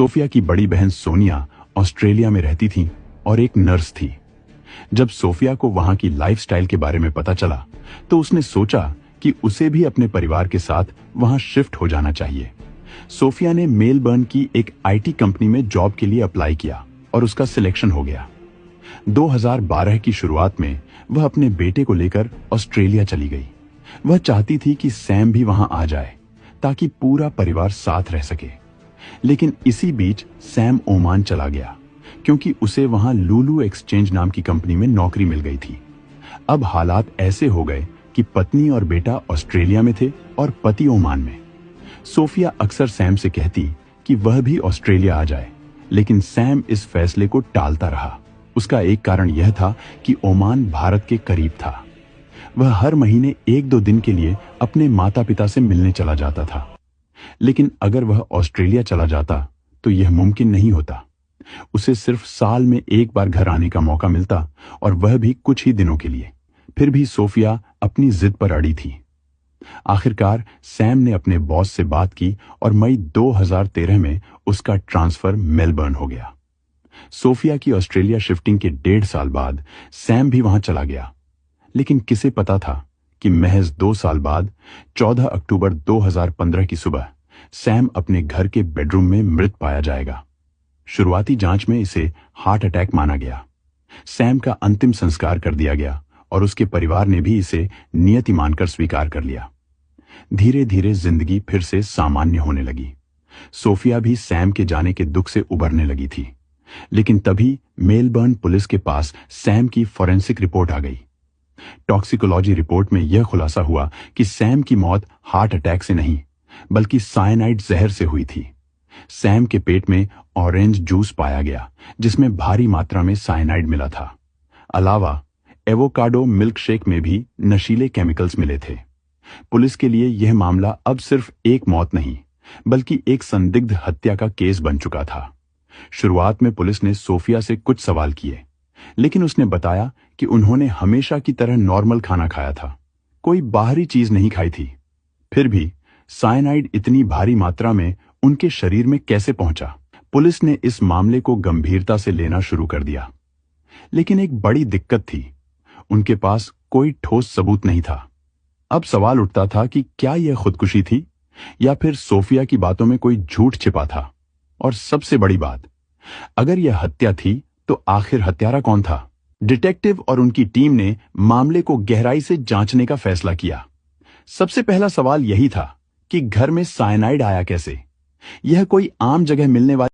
Sophia की बड़ी बहन सोनिया ऑस्ट्रेलिया में रहती थी और एक नर्स थी। जब सोफिया को वहां की लाइफस्टाइल के बारे में पता चला तो उसने सोचा कि उसे भी अपने परिवार के साथ वहां शिफ्ट हो जाना चाहिए। सोफिया ने मेलबर्न की एक आईटी कंपनी में जॉब के लिए अप्लाई किया और उसका सिलेक्शन हो गया। 2012 की शुरुआत में वह अपने बेटे को लेकर ऑस्ट्रेलिया चली गई। वह चाहती थी कि सैम भी वहां आ जाए ताकि पूरा परिवार साथ रह सके। लेकिन इसी बीच सैम ओमान चला गया क्योंकि उसे वहां लुलु एक्सचेंज नाम की कंपनी में नौकरी मिल गई थी। अब हालात ऐसे हो गए कि पत्नी और बेटा ऑस्ट्रेलिया में थे और पति ओमान में। सोफिया अक्सर सैम से कहती कि वह भी ऑस्ट्रेलिया आ जाए, लेकिन सैम इस फैसले को टालता रहा। उसका एक कारण यह था कि ओमान भारत के करीब था। वह हर महीने 1-2 दिन के लिए अपने माता पिता से मिलने चला जाता था। लेकिन अगर वह ऑस्ट्रेलिया चला जाता तो यह मुमकिन नहीं होता। उसे सिर्फ साल में एक बार घर आने का मौका मिलता और वह भी कुछ ही दिनों के लिए। फिर भी सोफिया अपनी जिद पर अड़ी थी। आखिरकार सैम ने अपने बॉस से बात की और मई 2013 में उसका ट्रांसफर मेलबर्न हो गया। सोफिया की ऑस्ट्रेलिया शिफ्टिंग के 1.5 साल बाद सैम भी वहां चला गया। लेकिन किसे पता था कि महज 2 साल बाद 14 अक्टूबर 2015 की सुबह सैम अपने घर के बेडरूम में मृत पाया जाएगा। शुरुआती जांच में इसे हार्ट अटैक माना गया। सैम का अंतिम संस्कार कर दिया गया और उसके परिवार ने भी इसे नियति मानकर स्वीकार कर लिया। धीरे धीरे जिंदगी फिर से सामान्य होने लगी। सोफिया भी सैम के जाने के दुख से उबरने लगी थी। लेकिन तभी मेलबर्न पुलिस के पास सैम की फॉरेंसिक रिपोर्ट आ गई। टॉक्सिकोलॉजी रिपोर्ट में यह खुलासा हुआ कि सैम की मौत हार्ट अटैक से नहीं बल्कि साइनाइड जहर से हुई थी। सैम के पेट में ऑरेंज जूस पाया गया जिसमें भारी मात्रा में साइनाइड मिला था। अलावा एवोकाडो मिल्क शेक में भी नशीले केमिकल्स मिले थे। पुलिस के लिए यह मामला अब सिर्फ एक मौत नहीं बल्कि एक संदिग्ध हत्या का केस बन चुका था। शुरुआत में पुलिस ने सोफिया से कुछ सवाल किए, लेकिन उसने बताया कि उन्होंने हमेशा की तरह नॉर्मल खाना खाया था, कोई बाहरी चीज नहीं खाई थी। फिर भी साइनाइड इतनी भारी मात्रा में उनके शरीर में कैसे पहुंचा? पुलिस ने इस मामले को गंभीरता से लेना शुरू कर दिया। लेकिन एक बड़ी दिक्कत थी, उनके पास कोई ठोस सबूत नहीं था। अब सवाल उठता था कि क्या यह खुदकुशी थी या फिर सोफिया की बातों में कोई झूठ छिपा था? और सबसे बड़ी बात, अगर यह हत्या थी तो आखिर हत्यारा कौन था? डिटेक्टिव और उनकी टीम ने मामले को गहराई से जांचने का फैसला किया। सबसे पहला सवाल यही था कि घर में साइनाइड आया कैसे? यह कोई आम जगह मिलने वाली